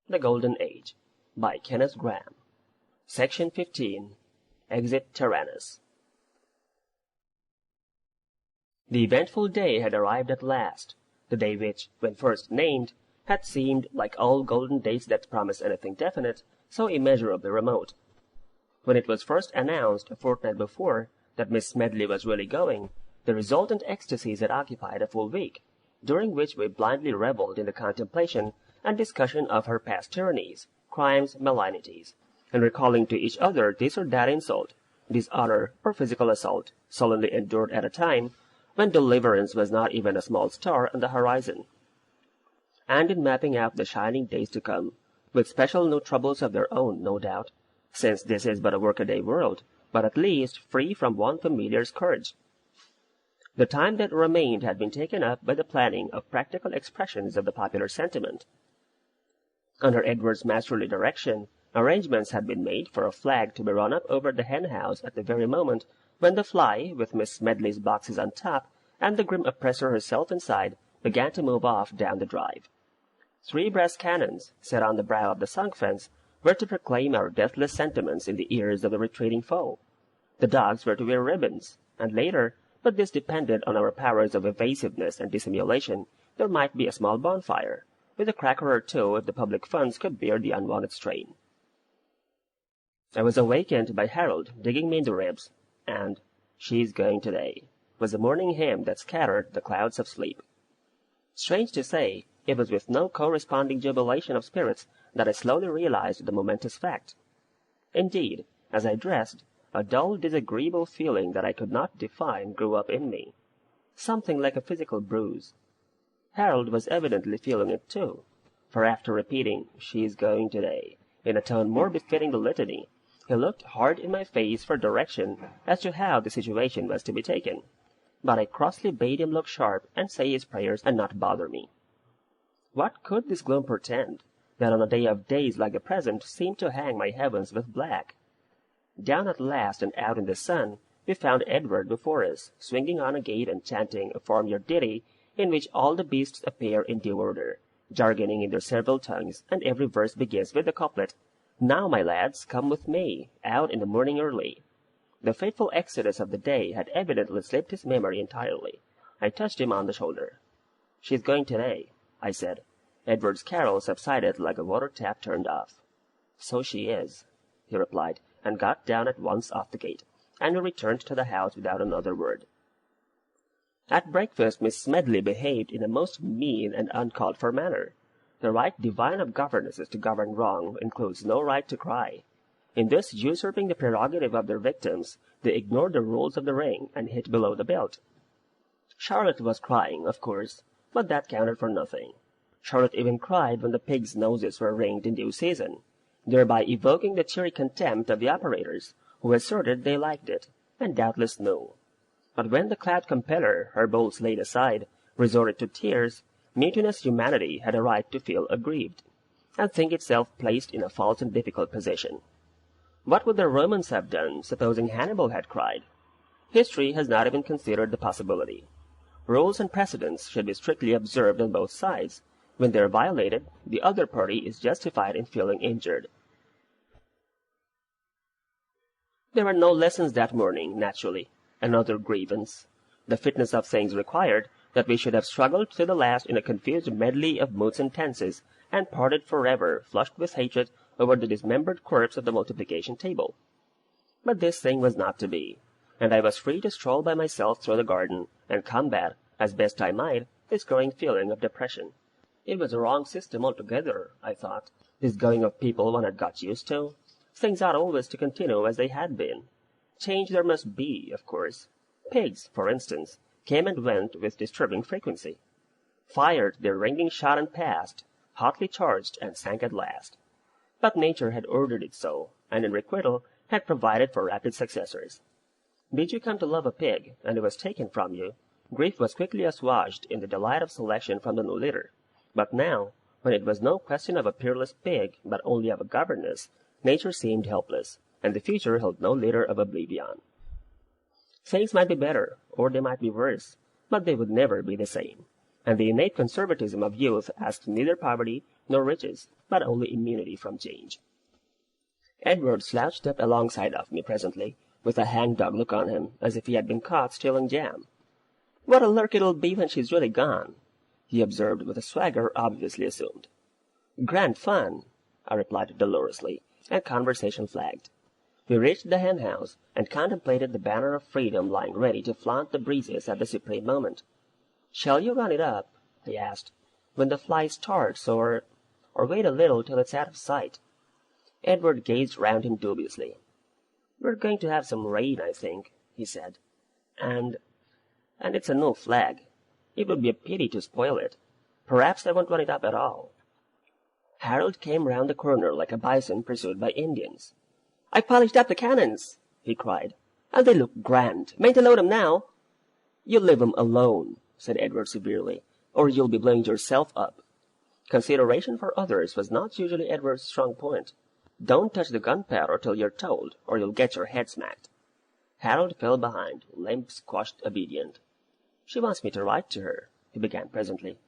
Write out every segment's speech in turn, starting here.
The Golden Age, by Kenneth Grahame. Section 15. Exit Tyrannus. The eventful day had arrived at last, the day which, when first named, had seemed, like all golden dates that promise anything definite, so immeasurably remote. When it was first announced, a fortnight before, that Miss Smedley was really going, the resultant ecstasies had occupied a full week, during which we blindly revelled in the contemplation and discussion of her past tyrannies, crimes, malignities, and recalling to each other this or that insult, dishonor, or physical assault, sullenly endured at a time when deliverance was not even a small star on the horizon, and in mapping out the shining days to come, with special new troubles of their own, no doubt, since this is but a workaday world, but at least free from one familiar scourge. The time that remained had been taken up by the planning of practical expressions of the popular sentiment. Under Edward's masterly direction, arrangements had been made for a flag to be run up over the hen-house at the very moment when the fly, with Miss Smedley's boxes on top, and the grim oppressor herself inside, began to move off down the drive. 3 brass cannons, set on the brow of the sunk fence, were to proclaim our deathless sentiments in the ears of the retreating foe. The dogs were to wear ribbons, and later, but this depended on our powers of evasiveness and dissimulation, there might be a small bonfire, with a cracker or two if the public funds could bear the unwanted strain. I was awakened by Harold digging me in the ribs, and "She's going today" was the morning hymn that scattered the clouds of sleep. Strange to say, it was with no corresponding jubilation of spirits that I slowly realized the momentous fact. Indeed, as I dressed, a dull, disagreeable feeling that I could not define grew up in me, something like a physical bruise. Harold was evidently feeling it too, for after repeating "She's going today" in a tone more befitting the litany, he looked hard in my face for direction as to how the situation was to be taken, but I crossly bade him look sharp and say his prayers and not bother me. What could this gloom portend, that on a day of days like the present seemed to hang my heavens with black? Down at last and out in the sun, we found Edward before us, swinging on a gate and chanting a farmyard ditty in which all the beasts appear in due order, jargoning in their several tongues, and every verse begins with the couplet, "Now, my lads, come with me, out in the morning early." The fateful exodus of the day had evidently slipped his memory entirely. I touched him on the shoulder. "She's going today," I said. Edward's carol subsided like a water tap turned off. "So she is," he replied, and got down at once off the gate, and we returned to the house without another word. At breakfast Miss Smedley behaved in a most mean and uncalled for manner. The right divine of governesses to govern wrong includes no right to cry. In thus usurping the prerogative of their victims, they ignored the rules of the ring, and hit below the belt. Charlotte was crying, of course, but that counted for nothing. Charlotte even cried when the pigs' noses were ringed in due season, thereby evoking the cheery contempt of the operators, who asserted they liked it, and doubtless knew. But when the cloud compeller, her bowls laid aside, resorted to tears, mutinous humanity had a right to feel aggrieved, and think itself placed in a false and difficult position. What would the Romans have done, supposing Hannibal had cried? History has not even considered the possibility. Rules and precedents should be strictly observed on both sides. When they are violated, the other party is justified in feeling injured. There were no lessons that morning, naturally. Another grievance. The fitness of things required that we should have struggled to the last in a confused medley of moods and tenses, and parted forever, flushed with hatred over the dismembered corpse of the multiplication table. But this thing was not to be, and I was free to stroll by myself through the garden, and combat, as best I might, this growing feeling of depression. It was a wrong system altogether, I thought, this going of people one had got used to. Things ought always to continue as they had been. Change there must be, of course. Pigs, for instance, came and went with disturbing frequency. Fired their ringing shot and passed, hotly charged, and sank at last. But nature had ordered it so, and in requital had provided for rapid successors. Did you come to love a pig, and it was taken from you, grief was quickly assuaged in the delight of selection from the new litter. But now, when it was no question of a peerless pig, but only of a governess, nature seemed helpless, and the future held no litter of oblivion. Things might be better, or they might be worse, but they would never be the same, and the innate conservatism of youth asked neither poverty no riches, but only immunity from change. Edward slouched up alongside of me presently, with a hangdog look on him, as if he had been caught stealing jam. "What a lark it'll be when she's really gone," he observed with a swagger obviously assumed. "Grand fun," I replied dolorously, and conversation flagged. We reached the hen house, and contemplated the banner of freedom lying ready to flaunt the breezes at the supreme moment. "Shall you run it up," he asked, "when the fly starts, or wait a little till it's out of sight?" Edward gazed round him dubiously. "We're going to have some rain, I think," he said. And it's a new flag. It would be a pity to spoil it. Perhaps I won't run it up at all." Harold came round the corner like a bison pursued by Indians. "I polished up the cannons," he cried, "and they look grand. Mayn't I load 'em now?" "You leave 'em alone," said Edward severely, "or you'll be blowing yourself up." Consideration for others was not usually Edward's strong point. Don't touch the gunpowder till you're told, or you'll get your head smacked. Harold fell behind, limp, squashed, obedient. "She wants me to write to her," he began presently.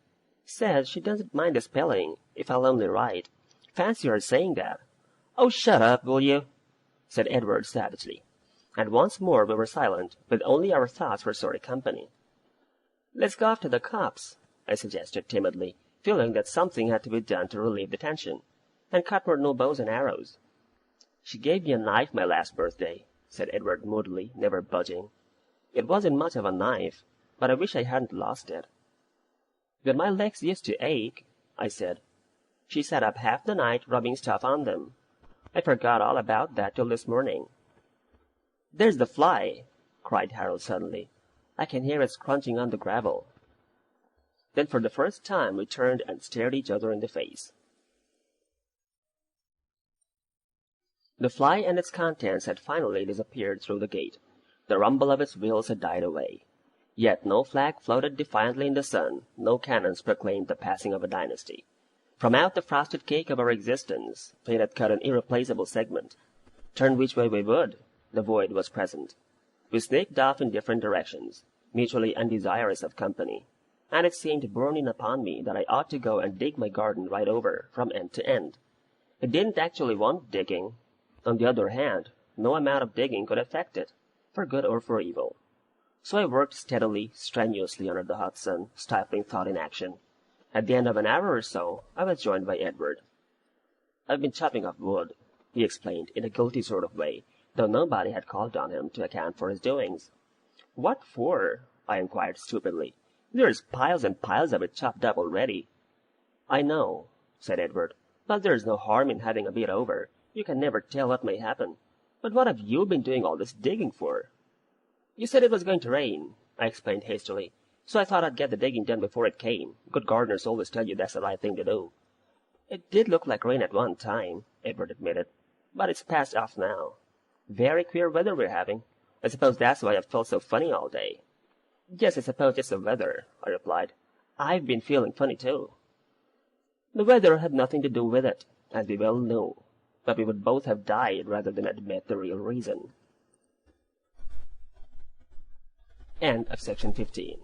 "Says she doesn't mind the spelling, if I'll only write. Fancy her saying that!" "Oh, shut up, will you?" said Edward savagely. And once more we were silent, with only our thoughts for sorry company. "Let's go off to the copse," I suggested timidly, feeling that something had to be done to relieve the tension, "and cut more new bows and arrows." "She gave me a knife my last birthday," said Edward moodily, never budging. "It wasn't much of a knife, but I wish I hadn't lost it." "Then my legs used to ache," I said. "She sat up half the night rubbing stuff on them. I forgot all about that till this morning." "There's the fly!" cried Harold suddenly. "I can hear it crunching on the gravel." Then for the first time we turned and stared each other in the face. The fly and its contents had finally disappeared through the gate. The rumble of its wheels had died away. Yet no flag floated defiantly in the sun, no cannons proclaimed the passing of a dynasty. From out the frosted cake of our existence, fate had cut an irreplaceable segment. Turn which way we would, the void was present. We sneaked off in different directions, mutually undesirous of company, and it seemed burning upon me that I ought to go and dig my garden right over, from end to end. It didn't actually want digging. On the other hand, no amount of digging could affect it, for good or for evil. So I worked steadily, strenuously under the hot sun, stifling thought in action. At the end of an hour or so, I was joined by Edward. "I've been chopping off wood," he explained, in a guilty sort of way, though nobody had called on him to account for his doings. "What for?" I inquired stupidly. "There's piles and piles of it chopped up already." "I know," said Edward, "but there's no harm in having a bit over. You can never tell what may happen. But what have you been doing all this digging for?" "You said it was going to rain," I explained hastily, "so I thought I'd get the digging done before it came. Good gardeners always tell you that's the right thing to do." "It did look like rain at one time," Edward admitted, "but it's passed off now. Very queer weather we're having. I suppose that's why I've felt so funny all day." "Yes, I suppose it's the weather," I replied. "I've been feeling funny too." The weather had nothing to do with it, as we well knew, but we would both have died rather than admit the real reason. End of section 15.